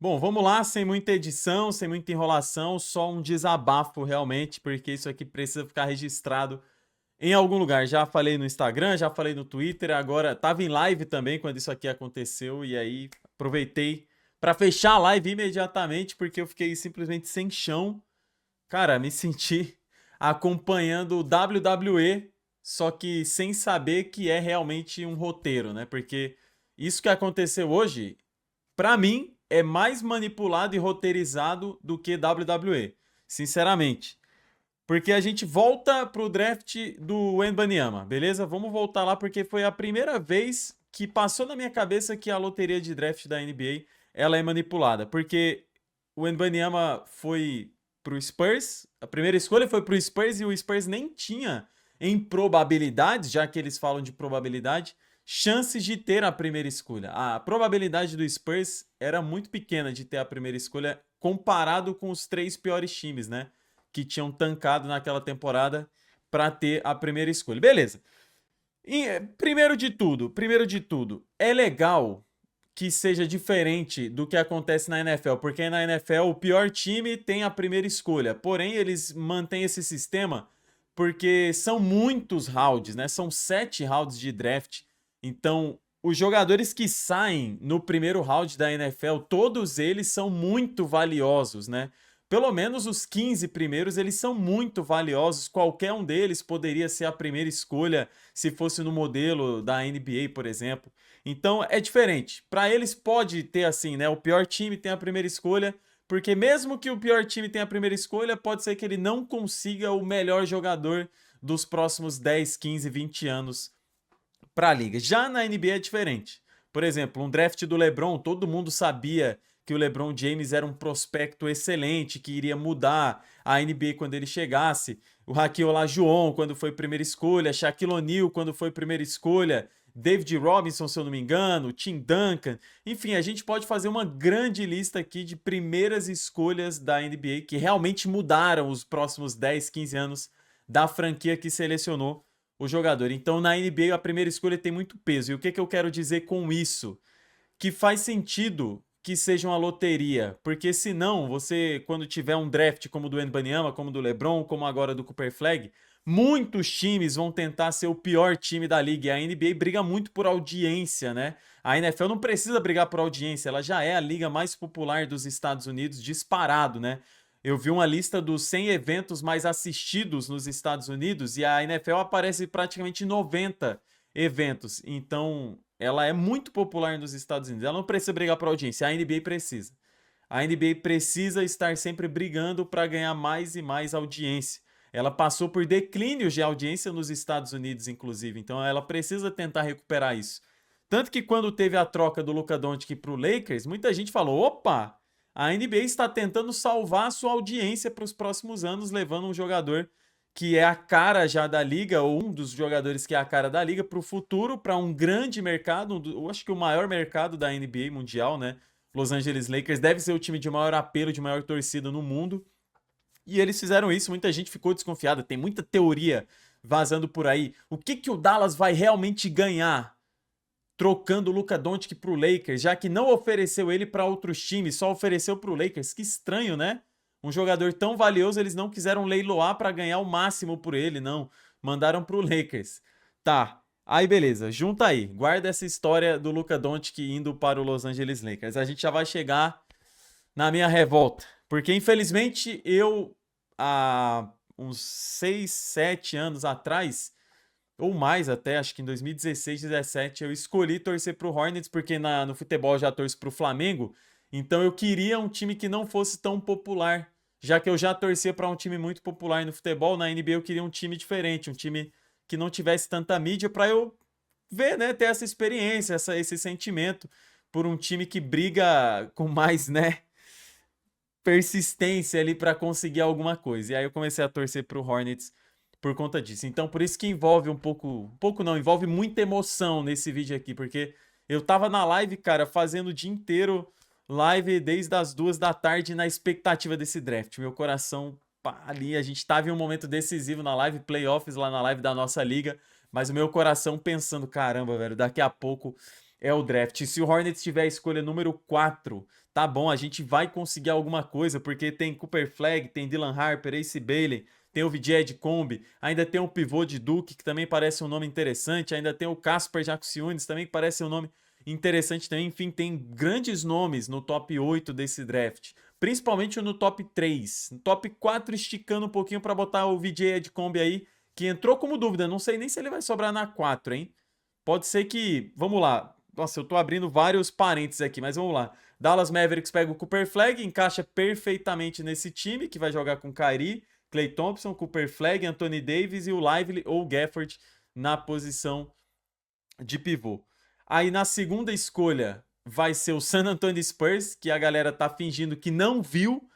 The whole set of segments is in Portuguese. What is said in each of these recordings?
Bom, vamos lá, sem muita edição, sem muita enrolação, só um desabafo realmente, porque isso aqui precisa ficar registrado em algum lugar. Já falei no Instagram, já falei no Twitter, agora estava em live também quando isso aqui aconteceu, e aí aproveitei para fechar a live imediatamente, porque eu fiquei simplesmente sem chão. Cara, me senti acompanhando o WWE, só que sem saber que é realmente um roteiro, né? Porque isso que aconteceu hoje, pra mim, é mais manipulado e roteirizado do que WWE, sinceramente. Porque a gente volta pro draft do Wembanyama, beleza? Vamos voltar lá porque foi a primeira vez que passou na minha cabeça que a loteria de draft da NBA ela é manipulada. Porque o Wembanyama foi pro Spurs, a primeira escolha foi pro Spurs e o Spurs nem tinha em probabilidades, já que eles falam de probabilidade, chances de ter a primeira escolha. A probabilidade do Spurs era muito pequena de ter a primeira escolha comparado com os três piores times, né? Que tinham tancado naquela temporada para ter a primeira escolha. Beleza. E, primeiro de tudo, é legal que seja diferente do que acontece na NFL, porque na NFL o pior time tem a primeira escolha. Porém, eles mantêm esse sistema porque são muitos rounds, né? São 7 rounds de draft. Então, os jogadores que saem no primeiro round da NFL, todos eles são muito valiosos, né? Pelo menos os 15 primeiros, eles são muito valiosos. Qualquer um deles poderia ser a primeira escolha se fosse no modelo da NBA, por exemplo. Então é diferente. Para eles pode ter assim, né? O pior time tem a primeira escolha, porque mesmo que o pior time tenha a primeira escolha, pode ser que ele não consiga o melhor jogador dos próximos 10, 15, 20 anos para a liga. Já na NBA é diferente. Por exemplo, um draft do LeBron, todo mundo sabia que o LeBron James era um prospecto excelente, que iria mudar a NBA quando ele chegasse. O Hakeem Olajuwon, quando foi primeira escolha, Shaquille O'Neal, quando foi primeira escolha, David Robinson, se eu não me engano, Tim Duncan. Enfim, a gente pode fazer uma grande lista aqui de primeiras escolhas da NBA que realmente mudaram os próximos 10, 15 anos da franquia que selecionou o jogador. Então, na NBA, a primeira escolha tem muito peso. E o que, que eu quero dizer com isso? Que faz sentido que seja uma loteria, porque senão você, quando tiver um draft como o do Wembanyama, como o do LeBron, como agora do Cooper Flag, muitos times vão tentar ser o pior time da liga. E a NBA briga muito por audiência, né? A NFL não precisa brigar por audiência, ela já é a liga mais popular dos Estados Unidos, disparado, né? Eu vi uma lista dos 100 eventos mais assistidos nos Estados Unidos e a NFL aparece praticamente em 90 eventos. Então, ela é muito popular nos Estados Unidos. Ela não precisa brigar por audiência, a NBA precisa. A NBA precisa estar sempre brigando para ganhar mais e mais audiência. Ela passou por declínios de audiência nos Estados Unidos, inclusive. Então, ela precisa tentar recuperar isso. Tanto que quando teve a troca do Luka Doncic para o Lakers, muita gente falou: opa, a NBA está tentando salvar a sua audiência para os próximos anos, levando um jogador que é a cara já da liga, ou um dos jogadores que é a cara da liga, para o futuro, para um grande mercado, eu acho que o maior mercado da NBA mundial, né? Los Angeles Lakers deve ser o time de maior apelo, de maior torcida no mundo. E eles fizeram isso, muita gente ficou desconfiada, tem muita teoria vazando por aí. O que, que o Dallas vai realmente ganhar trocando o Luka Doncic pro Lakers, já que não ofereceu ele para outros times, só ofereceu pro Lakers? Que estranho, né? Um jogador tão valioso, eles não quiseram leiloar para ganhar o máximo por ele, não. Mandaram pro Lakers. Tá. Aí beleza, junta aí. Guarda essa história do Luka Doncic indo para o Los Angeles Lakers. A gente já vai chegar na minha revolta, porque infelizmente eu há uns 6, 7 anos atrás ou mais até, acho que em 2016, 17, eu escolhi torcer pro Hornets, porque no futebol eu já torço pro Flamengo, então eu queria um time que não fosse tão popular, já que eu já torcia para um time muito popular no futebol, na NBA eu queria um time diferente, um time que não tivesse tanta mídia para eu ver, né, ter essa experiência, esse sentimento por um time que briga com mais, né, persistência ali para conseguir alguma coisa. E aí eu comecei a torcer pro Hornets por conta disso. Então, por isso que envolve um pouco não, envolve muita emoção nesse vídeo aqui, porque eu tava na live, cara, fazendo o dia inteiro live desde as 2 da tarde na expectativa desse draft. Meu coração pá, ali, a gente tava em um momento decisivo na live, playoffs lá na live da nossa liga, mas o meu coração pensando, caramba, velho, daqui a pouco é o draft. Se o Hornets tiver a escolha número 4, tá bom, a gente vai conseguir alguma coisa, porque tem Cooper Flagg, tem Dylan Harper, Ace Bailey, tem o VJ Edcombe, ainda tem o pivô de Duke, que também parece um nome interessante, ainda tem o Casper Jacksonis, também que parece um nome interessante também. Enfim, tem grandes nomes no top 8 desse draft, principalmente no top 3. No top 4 esticando um pouquinho para botar o VJ Edcombe aí, que entrou como dúvida, não sei nem se ele vai sobrar na 4, hein? Pode ser que, vamos lá, nossa, eu tô abrindo vários parênteses aqui, mas vamos lá. Dallas Mavericks pega o Cooper Flagg, encaixa perfeitamente nesse time, que vai jogar com Kyrie, Klay Thompson, Cooper Flagg, Anthony Davis e o Lively ou Gafford na posição de pivô. Aí na segunda escolha vai ser o San Antonio Spurs, que a galera tá fingindo que não viu.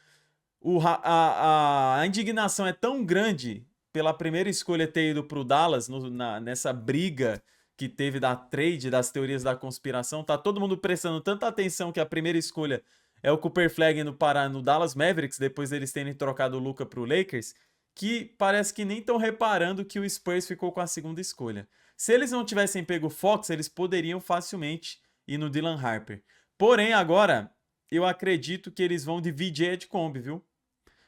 A indignação é tão grande pela primeira escolha ter ido pro Dallas nessa briga que teve da trade, das teorias da conspiração. Tá todo mundo prestando tanta atenção que a primeira escolha é o Cooper Flagg no Dallas Mavericks, depois deles terem trocado o Luka pro Lakers, que parece que nem estão reparando que o Spurs ficou com a segunda escolha. Se eles não tivessem pego o Fox, eles poderiam facilmente ir no Dylan Harper. Porém, agora, eu acredito que eles vão de VJ Edcombe, viu?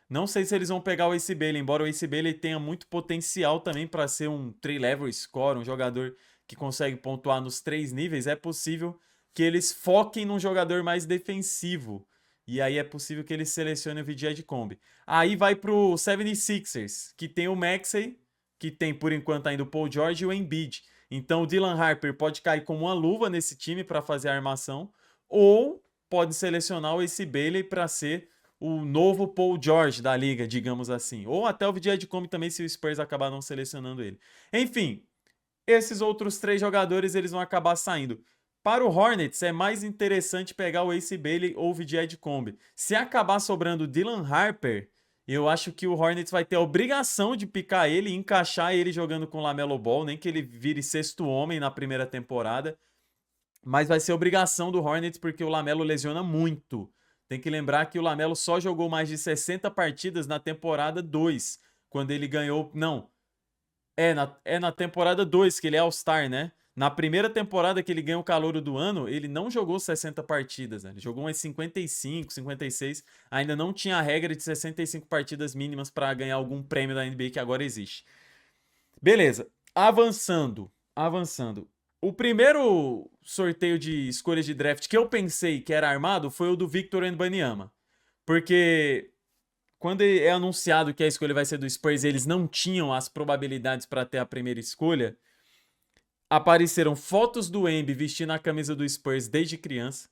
Não sei se eles vão pegar o Ace Bailey, embora o Ace Bailey tenha muito potencial também para ser um 3-level score, um jogador que consegue pontuar nos 3 níveis. É possível que eles foquem num jogador mais defensivo. E aí é possível que eles selecionem o VJ Edcombe. Aí vai pro 76ers, que tem o Maxey, que tem por enquanto ainda o Paul George e o Embiid. Então o Dylan Harper pode cair como uma luva nesse time para fazer a armação, ou pode selecionar o Ace Bailey para ser o novo Paul George da liga, digamos assim. Ou até o VJ Edcombe também, se o Spurs acabar não selecionando ele. Enfim, esses outros 3 jogadores eles vão acabar saindo. Para o Hornets, é mais interessante pegar o Ace Bailey ou o VJ Edcombe. Se acabar sobrando o Dylan Harper, eu acho que o Hornets vai ter a obrigação de picar ele e encaixar ele jogando com o LaMelo Ball, nem que ele vire sexto homem na primeira temporada. Mas vai ser obrigação do Hornets porque o LaMelo lesiona muito. Tem que lembrar que o LaMelo só jogou mais de 60 partidas na temporada 2, quando ele ganhou... Não, é na temporada 2 que ele é All-Star, né? Na primeira temporada que ele ganhou o Calouro do Ano, ele não jogou 60 partidas, né? Ele jogou umas 55, 56. Ainda não tinha a regra de 65 partidas mínimas para ganhar algum prêmio da NBA que agora existe. Beleza, avançando. O primeiro sorteio de escolhas de draft que eu pensei que era armado foi o do Victor Wembanyama. Porque quando é anunciado que a escolha vai ser do Spurs, eles não tinham as probabilidades para ter a primeira escolha. Apareceram fotos do Wemby vestindo a camisa do Spurs desde criança.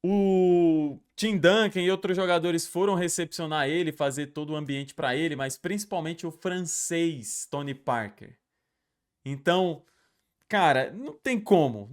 O Tim Duncan e outros jogadores foram recepcionar ele, fazer todo o ambiente para ele, mas principalmente o francês Tony Parker. Então, cara, não tem como.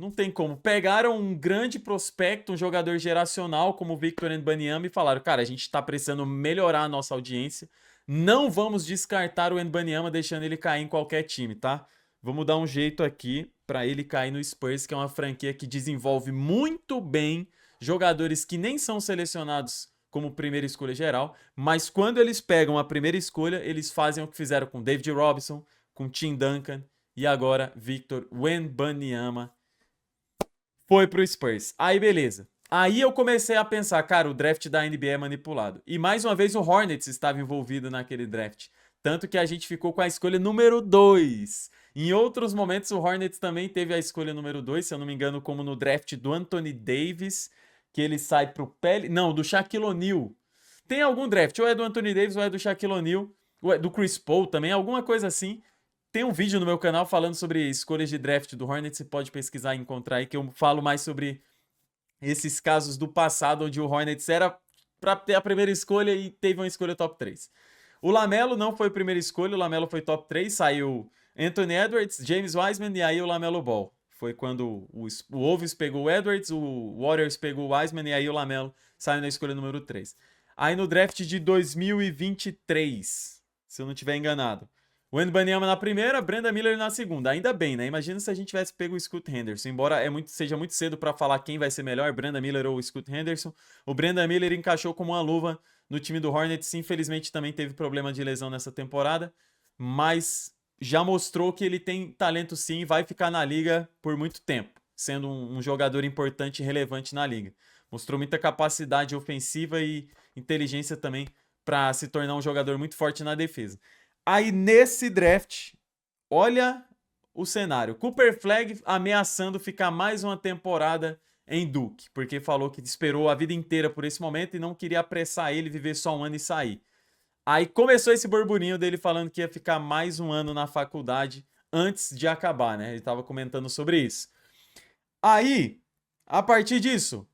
Pegaram um grande prospecto, um jogador geracional como o Victor Wembanyama e falaram, cara, a gente tá precisando melhorar a nossa audiência. Não vamos descartar o Wembanyama deixando ele cair em qualquer time, tá? Vamos dar um jeito aqui para ele cair no Spurs, que é uma franquia que desenvolve muito bem jogadores que nem são selecionados como primeira escolha geral, mas quando eles pegam a primeira escolha, eles fazem o que fizeram com David Robinson, com Tim Duncan, e agora, Victor Wembanyama foi pro Spurs. Aí, beleza. Aí eu comecei a pensar, cara, o draft da NBA é manipulado. E mais uma vez o Hornets estava envolvido naquele draft. Tanto que a gente ficou com a escolha número 2. Em outros momentos, o Hornets também teve a escolha número 2, se eu não me engano, como no draft do Anthony Davis, que ele sai pro Pele... Não, do Shaquille O'Neal. Tem algum draft, ou é do Anthony Davis ou é do Shaquille O'Neal, ou é do Chris Paul também, alguma coisa assim. Tem um vídeo no meu canal falando sobre escolhas de draft do Hornets, você pode pesquisar e encontrar aí, que eu falo mais sobre esses casos do passado, onde o Hornets era para ter a primeira escolha e teve uma escolha top 3. O LaMelo não foi a primeira escolha, o LaMelo foi top 3, saiu Anthony Edwards, James Wiseman e aí o LaMelo Ball. Foi quando o Wolves pegou o Edwards, o Warriors pegou o Wiseman e aí o LaMelo saiu na escolha número 3. Aí no draft de 2023, se eu não estiver enganado, o Wembanyama na primeira, Brandon Miller na segunda. Ainda bem, né? Imagina se a gente tivesse pego o Scoot Henderson. Embora seja muito cedo para falar quem vai ser melhor, Brandon Miller ou o Scoot Henderson. O Brandon Miller encaixou como uma luva no time do Hornets. Infelizmente também teve problema de lesão nessa temporada. Mas já mostrou que ele tem talento sim e vai ficar na liga por muito tempo. sendo um jogador importante e relevante na liga. Mostrou muita capacidade ofensiva e inteligência também para se tornar um jogador muito forte na defesa. Aí nesse draft, olha o cenário. Cooper Flagg ameaçando ficar mais uma temporada em Duke, porque falou que esperou a vida inteira por esse momento e não queria apressar ele, viver só um ano e sair. Aí começou esse burburinho dele falando que ia ficar mais um ano na faculdade antes de acabar, né? Ele estava comentando sobre isso. Aí, a partir disso,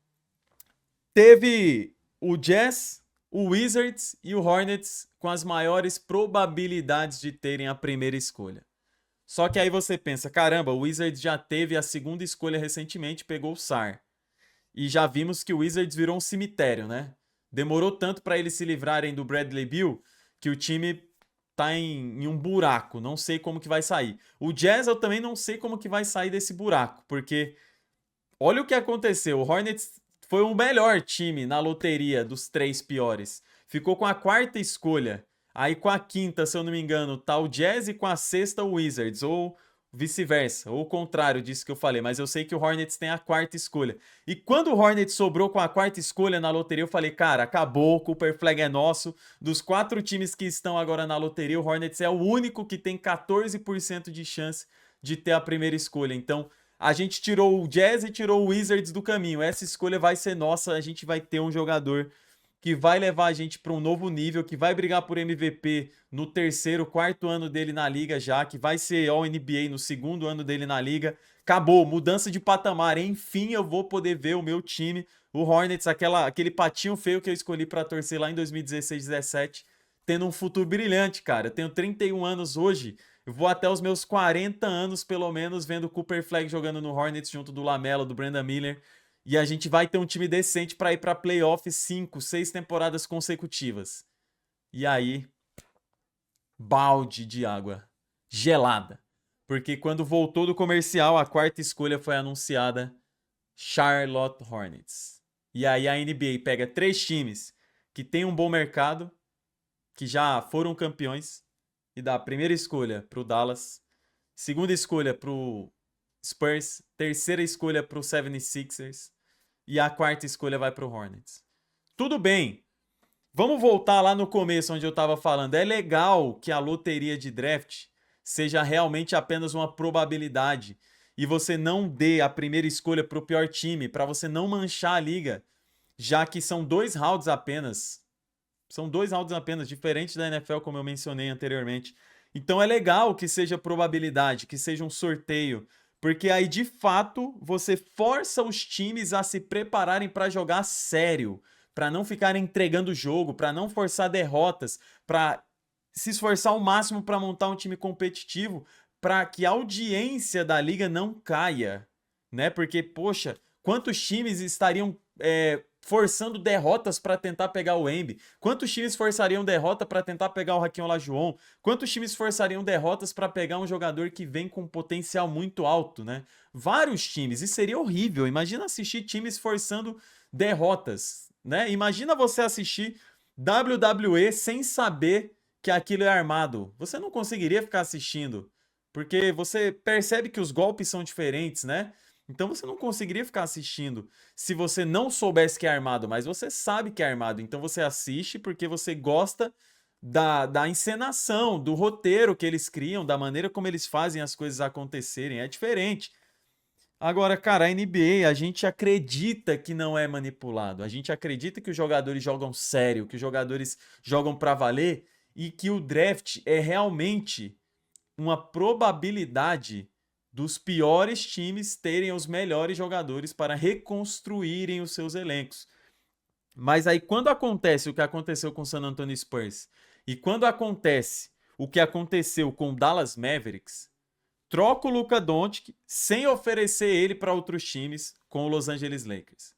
teve o Jazz, o Wizards e o Hornets com as maiores probabilidades de terem a primeira escolha. Só que aí você pensa, caramba, o Wizards já teve a segunda escolha recentemente, pegou o Sar. E já vimos que o Wizards virou um cemitério, né? Demorou tanto para eles se livrarem do Bradley Beal que o time tá em um buraco. Não sei como que vai sair. O Jazz eu também não sei como que vai sair desse buraco, porque olha o que aconteceu. O Hornets foi o melhor time na loteria dos 3 piores. Ficou com a 4ª escolha. Aí com a 5ª, se eu não me engano, tá o Jazz e com a 6ª o Wizards. Ou vice-versa, ou o contrário disso que eu falei. Mas eu sei que o Hornets tem a 4ª escolha. E quando o Hornets sobrou com a 4ª escolha na loteria, eu falei, cara, acabou, o Cooper Flagg é nosso. Dos 4 times que estão agora na loteria, o Hornets é o único que tem 14% de chance de ter a primeira escolha. Então, a gente tirou o Jazz e tirou o Wizards do caminho. Essa escolha vai ser nossa. A gente vai ter um jogador que vai levar a gente para um novo nível, que vai brigar por MVP no 3º, 4º ano dele na liga já, que vai ser All-NBA no 2º ano dele na liga. Acabou, mudança de patamar. Enfim, eu vou poder ver o meu time, o Hornets, aquele patinho feio que eu escolhi para torcer lá em 2016, 17, tendo um futuro brilhante, cara. Eu tenho 31 anos hoje. Eu vou até os meus 40 anos, pelo menos, vendo o Cooper Flagg jogando no Hornets junto do Lamelo, do Brandon Miller. E a gente vai ter um time decente para ir para playoff 5, 6 temporadas consecutivas. E aí, balde de água gelada. Porque quando voltou do comercial, a 4ª escolha foi anunciada, Charlotte Hornets. E aí a NBA pega 3 times que tem um bom mercado, que já foram campeões, e dá a primeira escolha para o Dallas, segunda escolha para o Spurs, terceira escolha para o 76ers e a 4ª escolha vai para o Hornets. Tudo bem, vamos voltar lá no começo onde eu estava falando. É legal que a loteria de draft seja realmente apenas uma probabilidade e você não dê a primeira escolha para o pior time, para você não manchar a liga, já que são 2 rounds apenas. São 2 rounds apenas, diferente da NFL, como eu mencionei anteriormente. Então é legal que seja probabilidade, que seja um sorteio, porque aí de fato você força os times a se prepararem para jogar sério, para não ficarem entregando o jogo, para não forçar derrotas, para se esforçar ao máximo para montar um time competitivo, para que a audiência da liga não caia, né? Porque, poxa, quantos times estariam forçando derrotas para tentar pegar o Embi? Quantos times forçariam derrota para tentar pegar o Hakeem Olajuwon? Quantos times forçariam derrotas para pegar um jogador que vem com potencial muito alto, né? Vários times, e seria horrível. Imagina assistir times forçando derrotas, né? Imagina você assistir WWE sem saber que aquilo é armado. Você não conseguiria ficar assistindo, porque você percebe que os golpes são diferentes, né? Então você não conseguiria ficar assistindo se você não soubesse que é armado, mas você sabe que é armado. Então você assiste porque você gosta da encenação, do roteiro que eles criam, da maneira como eles fazem as coisas acontecerem. É diferente. Agora, cara, a NBA, a gente acredita que não é manipulado. A gente acredita que os jogadores jogam sério, que os jogadores jogam pra valer e que o draft é realmente uma probabilidade dos piores times terem os melhores jogadores para reconstruírem os seus elencos. Mas aí quando acontece o que aconteceu com o San Antonio Spurs e quando acontece o que aconteceu com o Dallas Mavericks, troca o Luka Doncic sem oferecer ele para outros times com o Los Angeles Lakers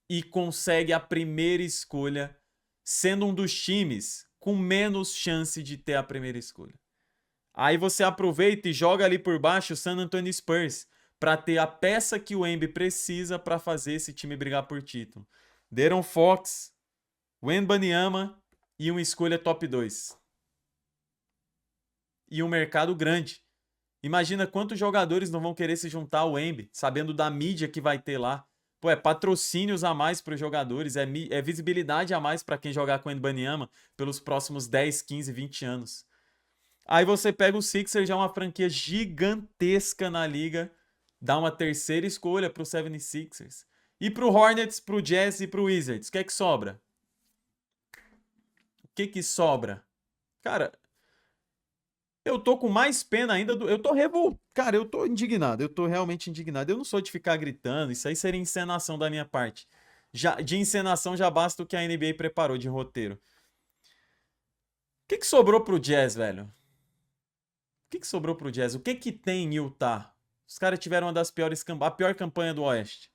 e consegue a primeira escolha sendo um dos times com menos chance de ter a primeira escolha. Aí você aproveita e joga ali por baixo o San Antonio Spurs para ter a peça que o Embi precisa para fazer esse time brigar por título. De'Aaron Fox, Wembanyama e uma escolha top 2. E um mercado grande. Imagina quantos jogadores não vão querer se juntar ao Wemby, sabendo da mídia que vai ter lá. Pô, é patrocínios a mais para os jogadores, é visibilidade a mais para quem jogar com o Wembanyama pelos próximos 10, 15, 20 anos. Aí você pega o Sixers, já é uma franquia gigantesca na liga, dá uma terceira escolha pro 76ers. E pro Hornets, pro Jazz e pro Wizards, o que é que sobra? O que que sobra? Cara, eu tô com mais pena ainda do... Eu tô revoltado. Cara, eu tô indignado. Eu tô realmente indignado. Eu não sou de ficar gritando. Isso aí seria encenação da minha parte. Já, de encenação já basta o que a NBA preparou de roteiro. O que que sobrou pro Jazz, velho? O que que sobrou pro Jazz? O que que tem em Utah? Os caras tiveram uma das piores... A pior campanha do Oeste.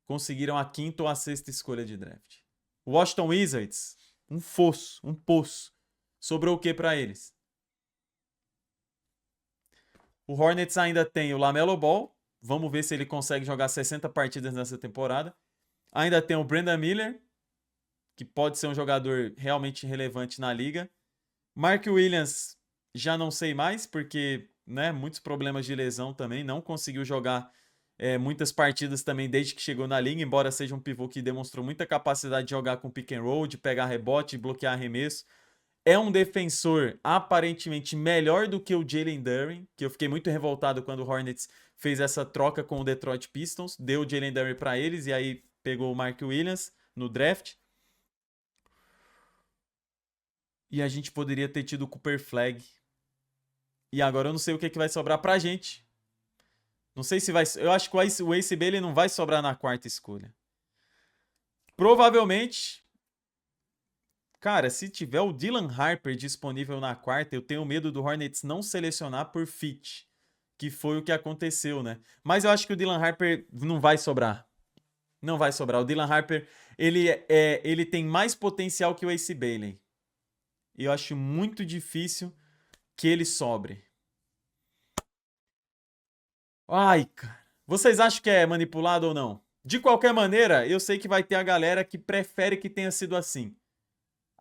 Conseguiram a quinta ou a sexta escolha de draft. O Washington Wizards, um fosso, um poço. Sobrou o que pra eles? O Hornets ainda tem o LaMelo Ball. Vamos ver se ele consegue jogar 60 partidas nessa temporada. Ainda tem o Brandon Miller, que pode ser um jogador realmente relevante na liga. Mark Williams, já não sei mais, porque né, muitos problemas de lesão também. Não conseguiu jogar muitas partidas também desde que chegou na liga, embora seja um pivô que demonstrou muita capacidade de jogar com pick and roll, de pegar rebote, de bloquear arremesso. É um defensor aparentemente melhor do que o Jalen Duren, que eu fiquei muito revoltado quando o Hornets fez essa troca com o Detroit Pistons, deu o Jalen Duren para eles e aí pegou o Mark Williams no draft. E a gente poderia ter tido o Cooper Flag. E agora eu não sei o que, que vai sobrar pra gente. Não sei se vai... Eu acho que o Ace Bailey não vai sobrar na quarta escolha. Provavelmente... Cara, se tiver o Dylan Harper disponível na quarta, eu tenho medo do Hornets não selecionar por fit, que foi o que aconteceu, né? Mas eu acho que o Dylan Harper não vai sobrar. Não vai sobrar. O Dylan Harper, ele tem mais potencial que o Ace Bailey. E eu acho muito difícil que ele sobre. Ai, cara. Vocês acham que é manipulado ou não? De qualquer maneira, eu sei que vai ter a galera que prefere que tenha sido assim.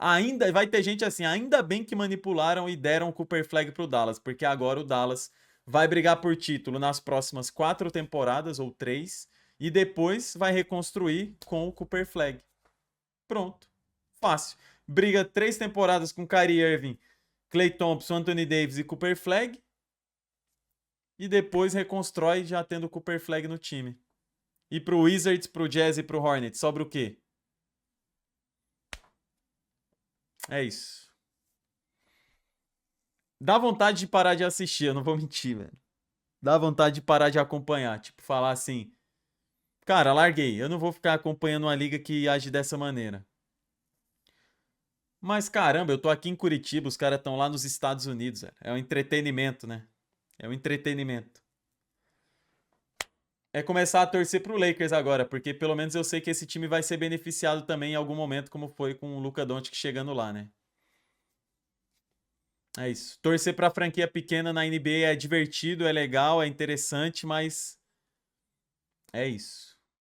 Ainda vai ter gente assim, ainda bem que manipularam e deram o Cooper Flag pro Dallas, porque agora o Dallas vai brigar por título nas próximas 4 temporadas ou 3 e depois vai reconstruir com o Cooper Flag. Pronto. Fácil. Briga 3 temporadas com Kyrie Irving, Klay Thompson, Anthony Davis e Cooper Flag e depois reconstrói já tendo o Cooper Flag no time. E pro Wizards, pro Jazz e pro Hornets, sobra o quê? É isso. Dá vontade de parar de assistir, eu não vou mentir, velho. Dá vontade de parar de acompanhar. Tipo, falar assim, cara, larguei. Eu não vou ficar acompanhando uma liga que age dessa maneira. Mas caramba, eu tô aqui em Curitiba, os caras estão lá nos Estados Unidos, velho. É um entretenimento, né? É um entretenimento. É começar a torcer pro Lakers agora, porque pelo menos eu sei que esse time vai ser beneficiado também em algum momento, como foi com o Luka Doncic chegando lá, né? É isso. Torcer pra franquia pequena na NBA é divertido, é legal, é interessante, mas é isso.